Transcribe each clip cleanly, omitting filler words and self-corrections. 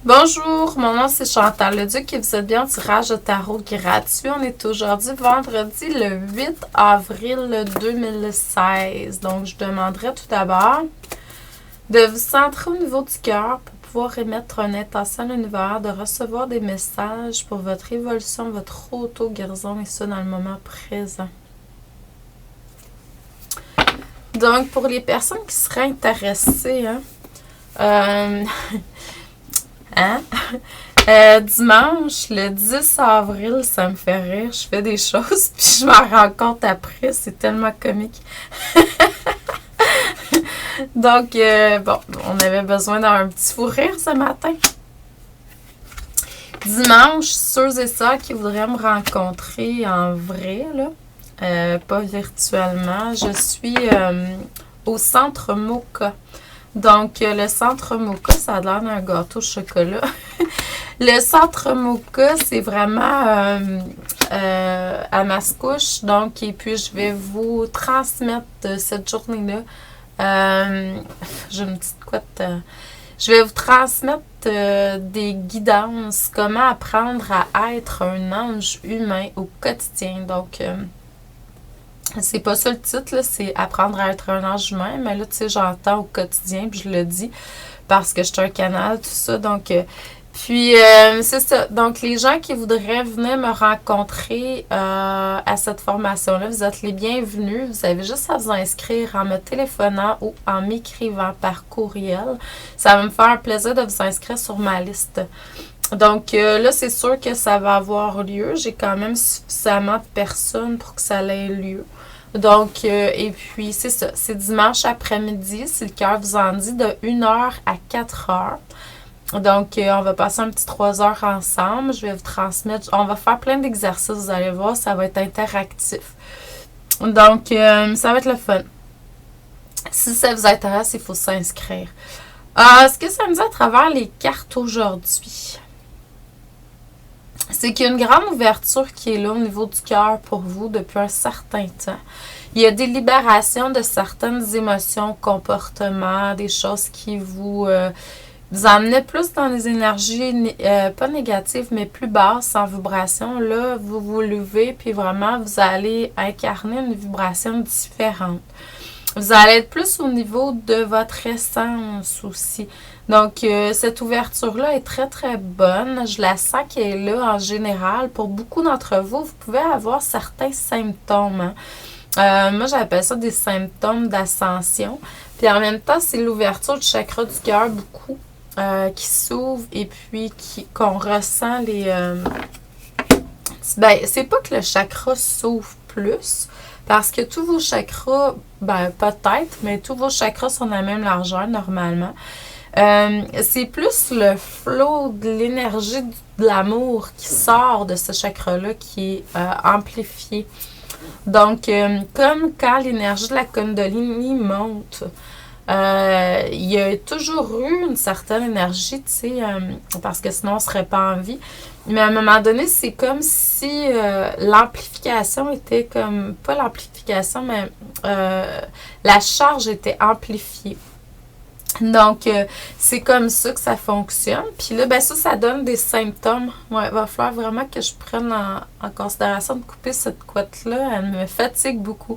Bonjour, mon nom c'est Chantal Leduc et vous êtes bien au tirage de tarot gratuit. On est aujourd'hui vendredi le 8 avril 2016. Donc, je demanderai tout d'abord de vous centrer au niveau du cœur pour pouvoir émettre une intention à l'univers, de recevoir des messages pour votre évolution, votre auto-guérison et ça dans le moment présent. Donc, pour les personnes qui seraient intéressées, dimanche, le 10 avril, ça me fait rire. Je fais des choses, puis je m'en rends compte après. C'est tellement comique. Donc, bon, on avait besoin d'un petit fou rire ce matin. Dimanche, ceux et ceux qui voudraient me rencontrer en vrai, là, pas virtuellement, je suis au Centre Moka. Donc, le Centre Moka, ça a l'air d'un gâteau au chocolat. Le Centre Moka, c'est vraiment à Mascouche. Donc, et puis, je vais vous transmettre cette journée-là. J'ai une petite couette. Je vais vous transmettre des guidances, comment apprendre à être un ange humain au quotidien. Donc, c'est pas ça le titre, là, c'est apprendre à être un ange humain, mais là, tu sais, j'entends au quotidien, puis je le dis parce que je suis un canal, tout ça, donc, c'est ça. Donc, les gens qui voudraient venir me rencontrer à cette formation-là, vous êtes les bienvenus. Vous avez juste à vous inscrire en me téléphonant ou en m'écrivant par courriel. Ça va me faire un plaisir de vous inscrire sur ma liste. Donc là, c'est sûr que ça va avoir lieu. J'ai quand même suffisamment de personnes pour que ça ait lieu. Donc, et puis, c'est ça. C'est dimanche après-midi, si le cœur vous en dit, de 1h à 4h. Donc, on va passer un petit 3 heures ensemble. Je vais vous transmettre. On va faire plein d'exercices, vous allez voir. Ça va être interactif. Donc, ça va être le fun. Si ça vous intéresse, il faut s'inscrire. Ce que ça me dit à travers les cartes aujourd'hui, c'est qu'il y a une grande ouverture qui est là au niveau du cœur pour vous depuis un certain temps. Il y a des libérations de certaines émotions, comportements, des choses qui vous amenaient plus dans des énergies, pas négatives, mais plus basses en vibration. Là, vous vous levez, puis vraiment, vous allez incarner une vibration différente. Vous allez être plus au niveau de votre essence aussi. Donc, cette ouverture-là est très, très bonne. Je la sens qu'elle est là en général. Pour beaucoup d'entre vous, vous pouvez avoir certains symptômes. Moi, j'appelle ça des symptômes d'ascension. Puis en même temps, c'est l'ouverture du chakra du cœur beaucoup qui s'ouvre et puis qu'on ressent les... c'est pas que le chakra s'ouvre plus, parce que tous vos chakras, peut-être, mais tous vos chakras sont de la même largeur normalement. C'est plus le flot de l'énergie de l'amour qui sort de ce chakra-là qui est amplifié. Donc, comme quand l'énergie de la Kundalini monte, il y a toujours eu une certaine énergie, tu sais, parce que sinon on ne serait pas en vie. Mais à un moment donné, c'est comme si l'amplification était comme, pas l'amplification, mais la charge était amplifiée. Donc, c'est comme ça que ça fonctionne. Puis là, ça donne des symptômes. Ouais, il va falloir vraiment que je prenne en considération de couper cette couette-là. Elle me fatigue beaucoup.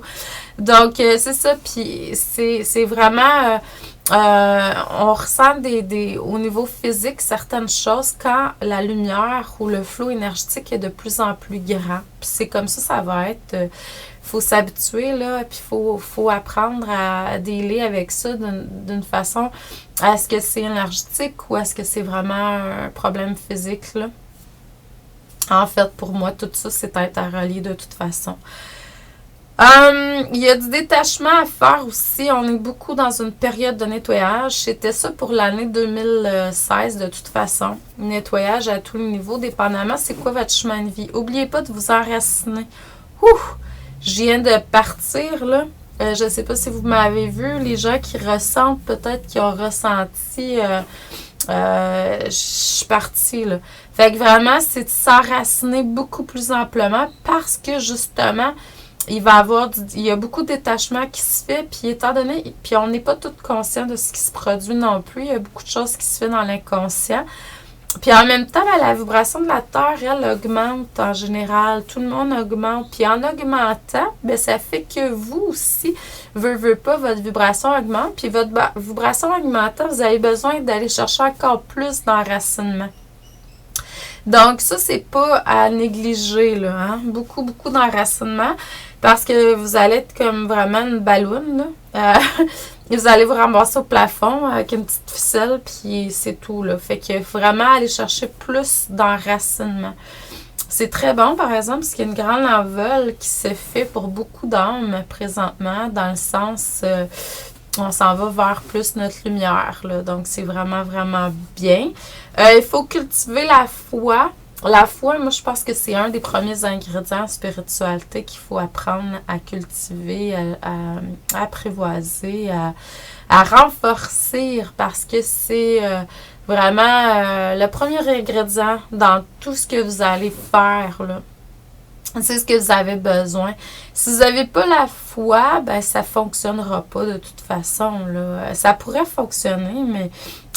Donc, c'est ça. Puis, c'est vraiment... on ressent au niveau physique certaines choses quand la lumière ou le flot énergétique est de plus en plus grand. Puis, c'est comme ça va être... faut s'habituer, là, puis faut apprendre à dealer avec ça d'une façon. Est-ce que c'est énergétique ou est-ce que c'est vraiment un problème physique, là? En fait, pour moi, tout ça, c'est interrelié de toute façon. Il y a du détachement à faire aussi. On est beaucoup dans une période de nettoyage. C'était ça pour l'année 2016 de toute façon. Nettoyage à tous les niveaux, dépendamment c'est quoi votre chemin de vie. N'oubliez pas de vous enraciner. Je viens de partir, là. Je ne sais pas si vous m'avez vu. Les gens qui ressentent, peut-être qui ont ressenti, je suis partie, là. Fait que vraiment, c'est de s'enraciner beaucoup plus amplement parce que, justement, il y a beaucoup de détachement qui se fait, puis étant donné, puis on n'est pas tous conscients de ce qui se produit non plus. Il y a beaucoup de choses qui se fait dans l'inconscient. Puis en même temps, ben, la vibration de la Terre, elle augmente en général. Tout le monde augmente. Puis en augmentant, ben, ça fait que vous aussi, veut pas, votre vibration augmente. Puis votre vibration augmentant, vous avez besoin d'aller chercher encore plus d'enracinement. Donc ça, c'est pas à négliger, là, hein? Beaucoup, beaucoup d'enracinement. Parce que vous allez être comme vraiment une balloune, là. Vous allez vous ramasser au plafond avec une petite ficelle, puis c'est tout, là. Fait que vraiment aller chercher plus d'enracinement. C'est très bon, par exemple, parce qu'il y a une grande envol qui se fait pour beaucoup d'âmes présentement, dans le sens, on s'en va vers plus notre lumière, là. Donc, c'est vraiment, vraiment bien. Il faut cultiver la foi. La foi, moi, je pense que c'est un des premiers ingrédients en spiritualité qu'il faut apprendre à cultiver, à apprivoiser, à renforcer, parce que c'est vraiment le premier ingrédient dans tout ce que vous allez faire, là. C'est ce que vous avez besoin. Si vous n'avez pas la foi, ben ça ne fonctionnera pas de toute façon, là. Ça pourrait fonctionner, mais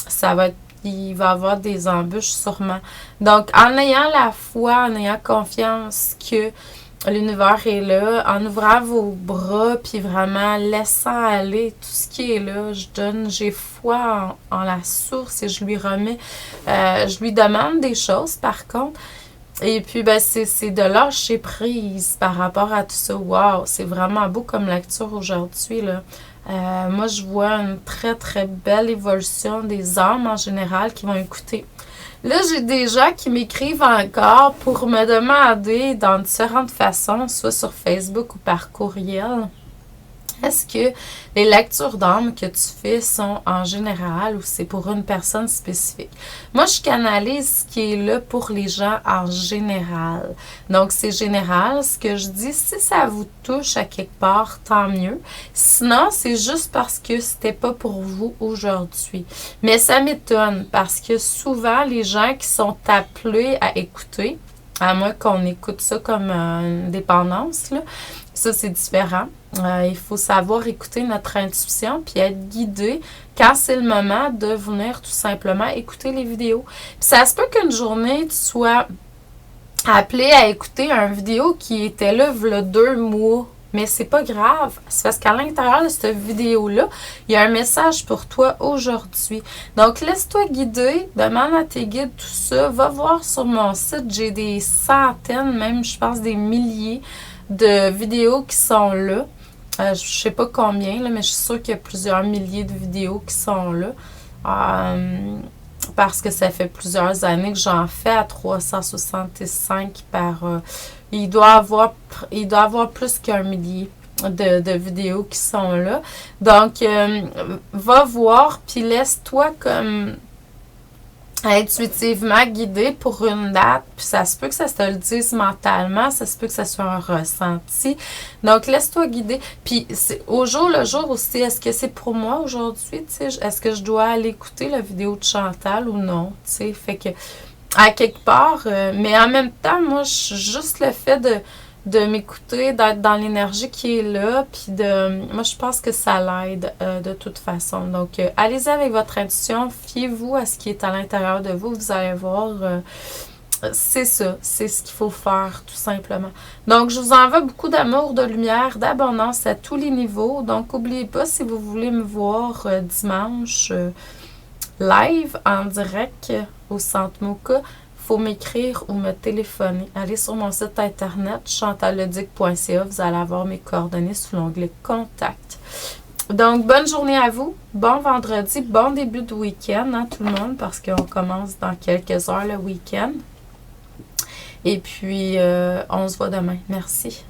ça va être il va y avoir des embûches sûrement. Donc, en ayant la foi, en ayant confiance que l'univers est là, en ouvrant vos bras, puis vraiment laissant aller tout ce qui est là, j'ai foi en la source et je lui remets, je lui demande des choses par contre. Et puis, ben, c'est de lâcher prise par rapport à tout ça. Wow, c'est vraiment beau comme lecture aujourd'hui, là. Moi, je vois une très, très belle évolution des âmes en général qui vont écouter. Là, j'ai des gens qui m'écrivent encore pour me demander dans différentes façons, soit sur Facebook ou par courriel, est-ce que les lectures d'âme que tu fais sont en général ou c'est pour une personne spécifique? Moi, je canalise ce qui est là pour les gens en général. Donc, c'est général. Ce que je dis, si ça vous touche à quelque part, tant mieux. Sinon, c'est juste parce que c'était pas pour vous aujourd'hui. Mais ça m'étonne parce que souvent, les gens qui sont appelés à écouter, à moins qu'on écoute ça comme une dépendance, là, ça, c'est différent. Il faut savoir écouter notre intuition puis être guidé quand c'est le moment de venir tout simplement écouter les vidéos. Puis ça se peut qu'une journée, tu sois appelé à écouter une vidéo qui était là il y a 2 mois. Mais c'est pas grave. C'est parce qu'à l'intérieur de cette vidéo-là, il y a un message pour toi aujourd'hui. Donc, laisse-toi guider. Demande à tes guides tout ça. Va voir sur mon site. J'ai des centaines, même je pense des milliers de vidéos qui sont là. Je sais pas combien, là, mais je suis sûre qu'il y a plusieurs milliers de vidéos qui sont là. Parce que ça fait plusieurs années que j'en fais à 365 par... il doit avoir plus qu'un millier de vidéos qui sont là. Donc, va voir, puis laisse-toi comme intuitivement guidé pour une date, puis ça se peut que ça te le dise mentalement, ça se peut que ça soit un ressenti. Donc, laisse-toi guider. Puis, au jour le jour aussi, est-ce que c'est pour moi aujourd'hui, tu sais, est-ce que je dois aller écouter la vidéo de Chantal ou non, tu sais, fait que, à quelque part, mais en même temps, moi, juste le fait de m'écouter, d'être dans l'énergie qui est là, puis moi, je pense que ça l'aide de toute façon. Donc, allez-y avec votre intuition, fiez-vous à ce qui est à l'intérieur de vous, vous allez voir, c'est ça, c'est ce qu'il faut faire, tout simplement. Donc, je vous envoie beaucoup d'amour, de lumière, d'abondance à tous les niveaux. Donc, n'oubliez pas, si vous voulez me voir dimanche live, en direct, au Centre Moka, faut m'écrire ou me téléphoner. Allez sur mon site internet chantaledic.ca, vous allez avoir mes coordonnées sous l'onglet Contact. Donc, bonne journée à vous, bon vendredi, bon début de week-end, hein, tout le monde, parce qu'on commence dans quelques heures le week-end. Et puis, on se voit demain. Merci.